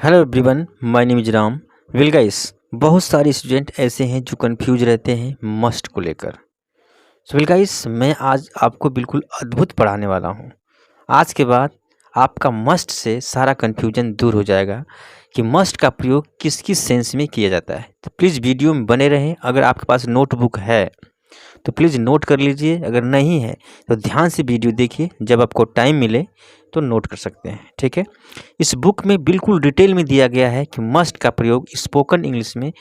Hello everyone, my name is Ram. Well guys, बहुत सारे student ऐसे हैं जो कंफ्यूज रहते हैं मस्ट को लेकर। सो वेल गाइस, मैं आज आपको बिल्कुल अद्भुत पढ़ाने वाला हूं। आज के बाद आपका मस्ट से सारा कंफ्यूजन दूर हो जाएगा कि मस्ट का प्रयोग किस किस सेंस में किया जाता है। तो प्लीज़ वीडियो में बने रहें। अगर आपके पास नोटबुक है तो प्लीज़ नोट कर लीजिए, अगर नहीं है तो ध्यान से वीडियो देखिए। जब आपको टाइम मिले तो नोट कर सकते हैं, ठीक है। इस बुक में बिल्कुल डिटेल में दिया गया है कि मस्ट का प्रयोग स्पोकन इंग्लिश में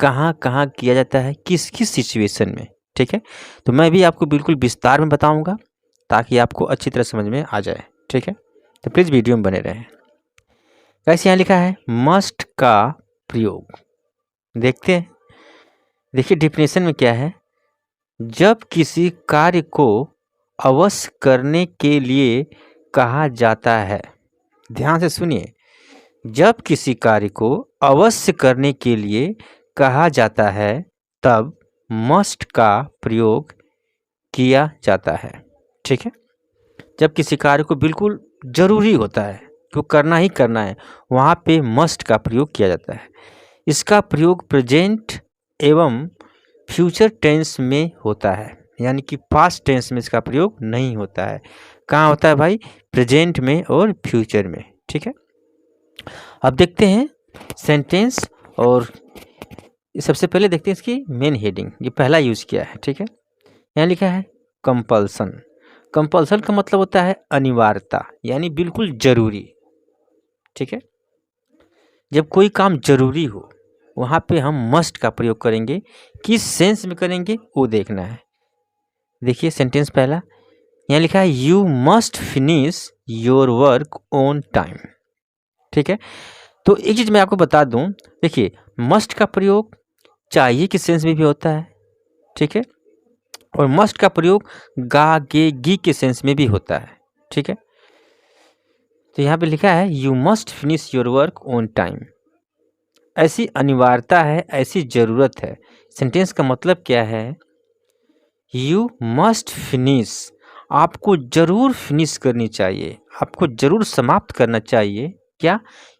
कहाँ कहाँ किया जाता है, किस किस सिचुएशन में, ठीक है। तो मैं भी आपको बिल्कुल विस्तार में बताऊंगा ताकि आपको अच्छी तरह समझ में आ जाए, ठीक है। तो प्लीज़ वीडियो में बने रहें। कैसे यहाँ लिखा है मस्ट का प्रयोग, देखते हैं। देखिए डिफिनेशन में क्या है। जब किसी कार्य को अवश्य करने के लिए कहा जाता है, ध्यान से सुनिए, जब किसी कार्य को अवश्य करने के लिए कहा जाता है तब मस्ट का प्रयोग किया जाता है, ठीक है। जब किसी कार्य को बिल्कुल ज़रूरी होता है कि वो करना ही करना है, वहाँ पे मस्ट का प्रयोग किया जाता है। इसका प्रयोग प्रेजेंट एवं फ्यूचर टेंस में होता है, यानी कि पास्ट टेंस में इसका प्रयोग नहीं होता है। कहाँ होता है भाई? प्रेजेंट में और फ्यूचर में, ठीक है। अब देखते हैं सेंटेंस, और सबसे पहले देखते हैं इसकी मेन हेडिंग। ये पहला यूज़ किया है, ठीक है। यहाँ लिखा है कंपल्सन। कंपल्सन का मतलब होता है अनिवार्यता, यानी बिल्कुल ज़रूरी, ठीक है। जब कोई काम ज़रूरी हो वहाँ पे हम मस्ट का प्रयोग करेंगे। किस सेंस में करेंगे वो देखना है। देखिए सेंटेंस पहला, यहाँ लिखा है you must finish your work on time, ठीक है। तो एक चीज़ मैं आपको बता दूं, देखिए मस्ट का प्रयोग चाहिए के सेंस में भी होता है, ठीक है, और मस्ट का प्रयोग गा गे गी के सेंस में भी होता है, ठीक है। तो यहाँ पे लिखा है you must finish your work on time. ऐसी अनिवार्यता है, ऐसी ज़रूरत है। सेंटेंस का मतलब क्या है? यू मस्ट फिनिश, आपको ज़रूर फिनिश करनी चाहिए, आपको ज़रूर समाप्त करना चाहिए। क्या?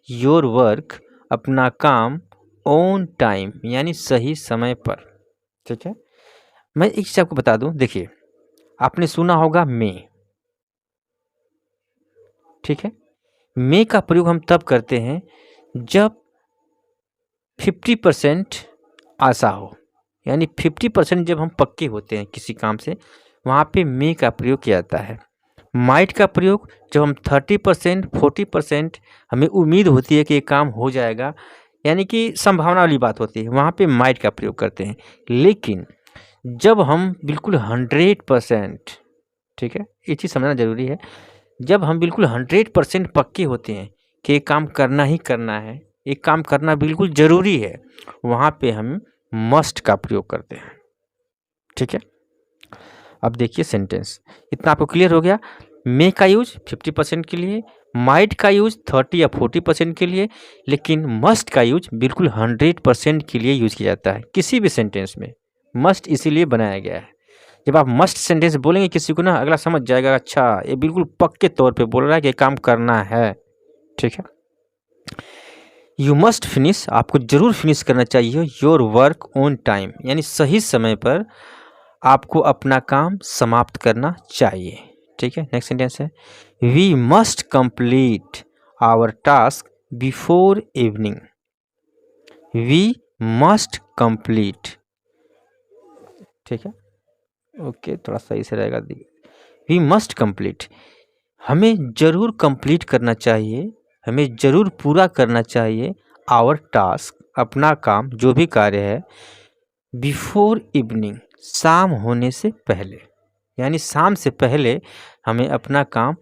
योर वर्क, अपना काम, ऑन टाइम यानी सही समय पर, ठीक है। मैं एक चीज़ आपको बता दूं, देखिए आपने सुना होगा मे, ठीक है। मे का प्रयोग हम तब करते हैं जब 50% आशा हो, यानी 50% जब हम पक्के होते हैं किसी काम से, वहाँ पे मे का प्रयोग किया जाता है। माइट का प्रयोग जब हम 30% 40% हमें उम्मीद होती है कि ये काम हो जाएगा, यानी कि संभावना वाली बात होती है, वहाँ पे माइट का प्रयोग करते हैं। लेकिन जब हम बिल्कुल 100%, ठीक है, ये चीज़ समझना ज़रूरी है, जब हम बिल्कुल 100% पक्के होते हैं कि ये काम करना ही करना है, एक काम करना बिल्कुल ज़रूरी है, वहाँ पे हम मस्ट का प्रयोग करते हैं, ठीक है। अब देखिए सेंटेंस, इतना आपको क्लियर हो गया। मे का यूज 50% के लिए, माइट का यूज 30 या 40% के लिए, लेकिन मस्ट का यूज बिल्कुल 100% के लिए यूज किया जाता है किसी भी सेंटेंस में। मस्ट इसीलिए बनाया गया है। जब आप मस्ट सेंटेंस बोलेंगे किसी को ना, अगला समझ जाएगा अच्छा ये बिल्कुल पक्के तौर पे बोल रहा है कि काम करना है, ठीक है। यू मस्ट फिनिश, आपको जरूर फिनिश करना चाहिए योर वर्क ऑन टाइम, यानी सही समय पर आपको अपना काम समाप्त करना चाहिए, ठीक है। नेक्स्ट सेंटेंस है we must complete our task before evening. We must complete, ठीक है, ओके, थोड़ा सही से रहेगा। वी मस्ट कंप्लीट, हमें ज़रूर कंप्लीट करना चाहिए, हमें ज़रूर पूरा करना चाहिए आवर टास्क, अपना काम, जो भी कार्य है, बिफोर इवनिंग, शाम होने से पहले, यानी शाम से पहले हमें अपना काम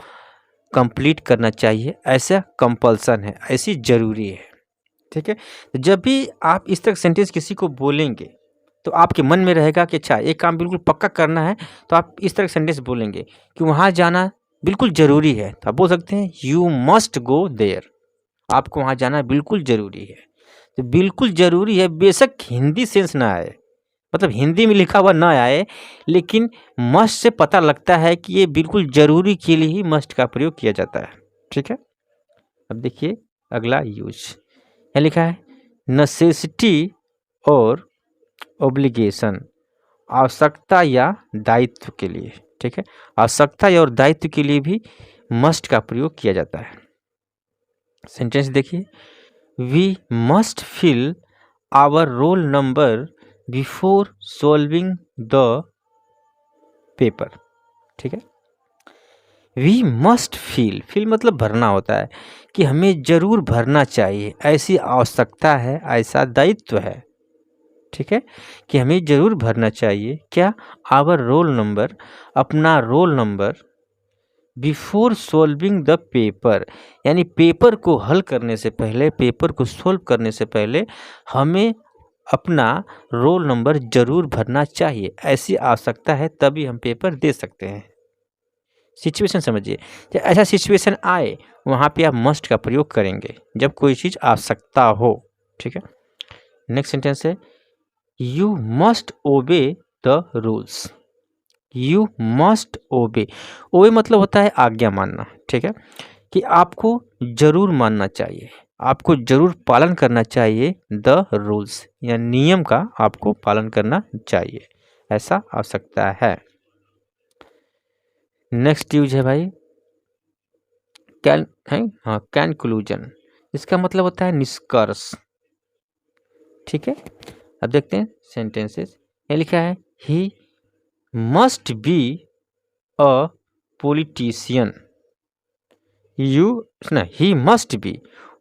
कंप्लीट करना चाहिए। ऐसा कंपल्सन है, ऐसी ज़रूरी है, ठीक है। तो जब भी आप इस तरह सेंटेंस किसी को बोलेंगे तो आपके मन में रहेगा कि अच्छा एक काम बिल्कुल पक्का करना है, तो आप इस तरह सेंटेंस बोलेंगे कि वहाँ जाना बिल्कुल ज़रूरी है, तो आप बोल सकते हैं यू मस्ट गो देयर, आपको वहाँ जाना बिल्कुल ज़रूरी है। तो बिल्कुल ज़रूरी है, बेशक हिंदी सेंस ना आए, मतलब हिंदी में लिखा हुआ ना आए, लेकिन मस्ट से पता लगता है कि ये बिल्कुल ज़रूरी के लिए ही मस्ट का प्रयोग किया जाता है, ठीक है। अब देखिए अगला यूज, यहाँ लिखा है नेसेसिटी और ऑब्लिगेशन, आवश्यकता या दायित्व के लिए। ठीक है, आवश्यकता या और दायित्व के लिए भी मस्ट का प्रयोग किया जाता है। सेंटेंस देखिए, we must fill our roll number before solving the paper. ठीक है, वी मस्ट फिल मतलब भरना होता है कि हमें जरूर भरना चाहिए, ऐसी आवश्यकता है, ऐसा दायित्व है। ठीक है, कि हमें जरूर भरना चाहिए क्या, आवर रोल नंबर, अपना role number, before solving the paper, यानी पेपर को हल करने से पहले, पेपर को सॉल्व करने से पहले हमें अपना रोल नंबर जरूर भरना चाहिए, ऐसी आवश्यकता है, तभी हम पेपर दे सकते हैं। सिचुएशन समझिए, जब ऐसा सिचुएशन आए वहाँ पे आप मस्ट का प्रयोग करेंगे जब कोई चीज़ आवश्यकता हो। ठीक है, नेक्स्ट सेंटेंस है you must obey the rules. You must obey, obey मतलब होता है आज्ञा मानना। ठीक है, कि आपको जरूर मानना चाहिए, आपको जरूर पालन करना चाहिए द रूल्स, या नियम का आपको पालन करना चाहिए, ऐसा आवश्यकता है। नेक्स्ट यूज है भाई कैन है, हाँ कैनक्लूजन, इसका मतलब होता है निष्कर्ष। ठीक है, अब देखते हैं सेंटेंसेस। ये लिखा है he must be a politician. He must be,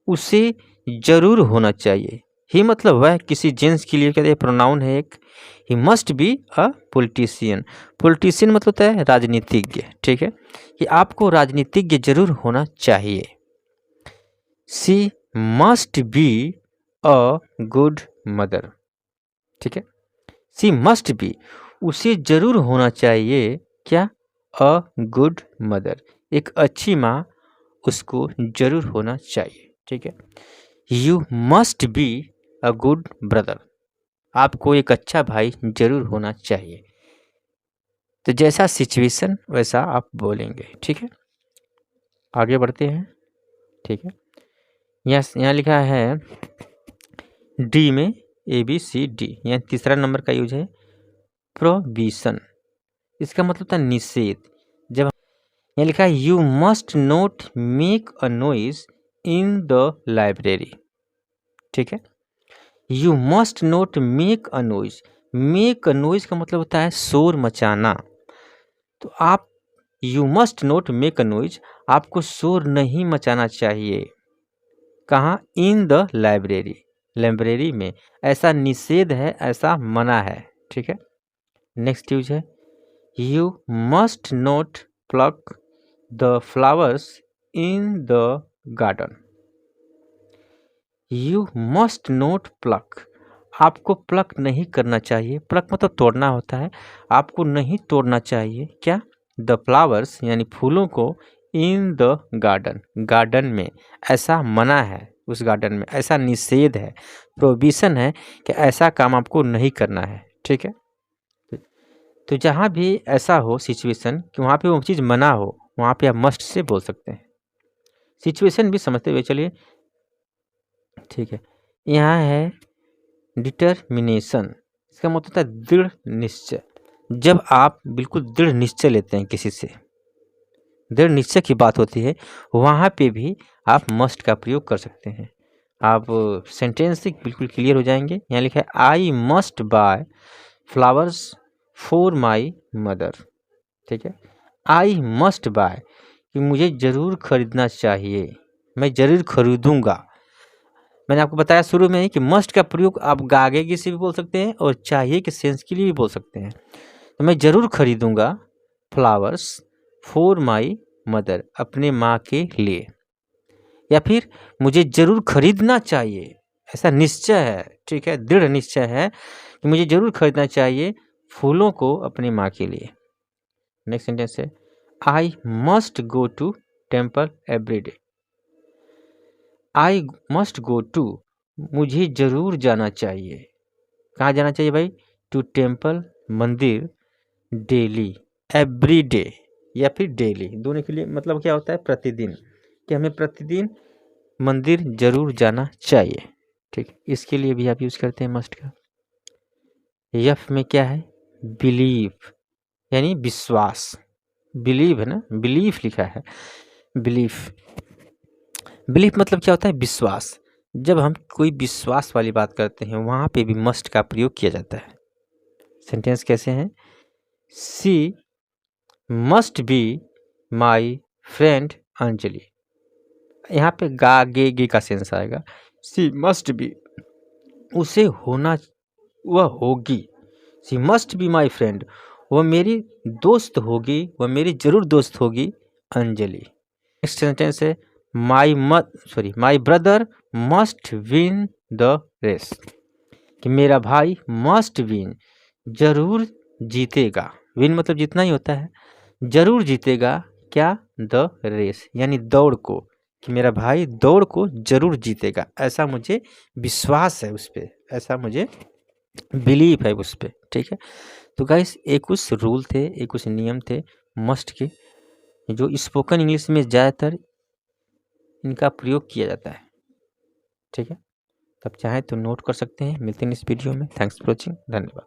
उसे जरूर होना चाहिए। ही मतलब वह, किसी जेंट्स के लिए कहते हैं प्रोनाउन है एक। He must be a politician, politician मतलब होता है राजनीतिज्ञ। ठीक है, कि आपको राजनीतिज्ञ जरूर होना चाहिए। She must be a good mother. ठीक है, सी मस्ट बी, उसे जरूर होना चाहिए क्या, अ गुड मदर, एक अच्छी माँ उसको जरूर होना चाहिए। ठीक है, you must be a good brother, आपको एक अच्छा भाई जरूर होना चाहिए। तो जैसा सिचुएशन वैसा आप बोलेंगे। ठीक है, आगे बढ़ते हैं। ठीक है, यहाँ लिखा है डी में ABCD, यहाँ तीसरा नंबर का यूज है प्रोविशन, इसका मतलब था निषेध। जब यहाँ लिखा है you must not make a noise in the library. ठीक है, you must not make a noise, make a noise का मतलब होता है शोर मचाना। तो आप you must not make a noise, आपको शोर नहीं मचाना चाहिए। कहाँ, इन द लाइब्रेरी, लाइब्रेरी में, ऐसा निषेध है, ऐसा मना है। ठीक है, नेक्स्ट यूज है you must not plug the flowers in the garden. You must not plug, आपको प्लक नहीं करना चाहिए, प्लक मतलब तोड़ना होता है, आपको नहीं तोड़ना चाहिए क्या, द फ्लावर्स यानी फूलों को, इन द गार्डन, गार्डन में, ऐसा मना है, उस गार्डन में ऐसा निषेध है, प्रोहिबिशन है कि ऐसा काम आपको नहीं करना है। ठीक है, तो जहाँ भी ऐसा हो सिचुएशन कि वहाँ पे वो चीज़ मना हो, वहाँ पे आप मस्ट से बोल सकते हैं। सिचुएशन भी समझते हुए चलिए। ठीक है, यहाँ है डिटर्मिनेशन, इसका मतलब होता है दृढ़ निश्चय। जब आप बिल्कुल दृढ़ निश्चय लेते हैं किसी से, दृढ़ निश्चय की बात होती है, वहाँ पे भी आप मस्ट का प्रयोग कर सकते हैं। आप सेंटेंस से बिल्कुल क्लियर हो जाएंगे। यहाँ लिखा है I must buy flowers for my mother. ठीक है, आई मस्ट बाय, कि मुझे ज़रूर खरीदना चाहिए, मैं ज़रूर खरीदूंगा। मैंने आपको बताया शुरू में ही कि मस्ट का प्रयोग आप गागे से भी बोल सकते हैं और चाहिए के सेंस के लिए भी बोल सकते हैं। तो मैं ज़रूर खरीदूंगा फ्लावर्स फॉर माई मदर, अपने माँ के लिए, या फिर मुझे ज़रूर खरीदना चाहिए, ऐसा निश्चय है। ठीक है, दृढ़ निश्चय है कि मुझे ज़रूर खरीदना चाहिए फूलों को अपनी माँ के लिए। नेक्स्ट सेंटेंस है I must go to temple every day. I must go to, मुझे जरूर जाना चाहिए, कहाँ जाना चाहिए भाई, टू टेम्पल, मंदिर, डेली, एवरी डे, या फिर डेली, दोनों के लिए मतलब क्या होता है प्रतिदिन, कि हमें प्रतिदिन मंदिर जरूर जाना चाहिए। ठीक, इसके लिए भी आप यूज़ करते हैं मस्ट का। एफ में क्या है, बिलीव यानी विश्वास, बिलीव है ना, बिलीफ लिखा है, बिलीफ। बिलीफ मतलब क्या होता है, विश्वास। जब हम कोई विश्वास वाली बात करते हैं वहाँ पे भी मस्ट का प्रयोग किया जाता है। सेंटेंस कैसे हैं, she must be my friend Anjali. यहाँ पे गा गे का सेंस आएगा। सी मस्ट बी, उसे होना, वह होगी। सी मस्ट बी माई फ्रेंड, वह मेरी दोस्त होगी, वह मेरी जरूर दोस्त होगी, अंजलि। नेक्स्ट सेंटेंस है, my brother must win the race, कि मेरा भाई मस्ट विन, जरूर जीतेगा। विन मतलब जीतना ही होता है, जरूर जीतेगा क्या, द रेस यानी दौड़ को, कि मेरा भाई दौड़ को जरूर जीतेगा, ऐसा मुझे विश्वास है उस पर, ऐसा मुझे बिलीव है उस पर। ठीक है, तो गाइस एक कुछ रूल थे, एक कुछ नियम थे मस्ट के, जो स्पोकन इंग्लिश में ज़्यादातर इनका प्रयोग किया जाता है। ठीक है, तब चाहे तो नोट कर सकते हैं। मिलते हैं इस वीडियो में। थैंक्स फॉर वॉचिंग, धन्यवाद।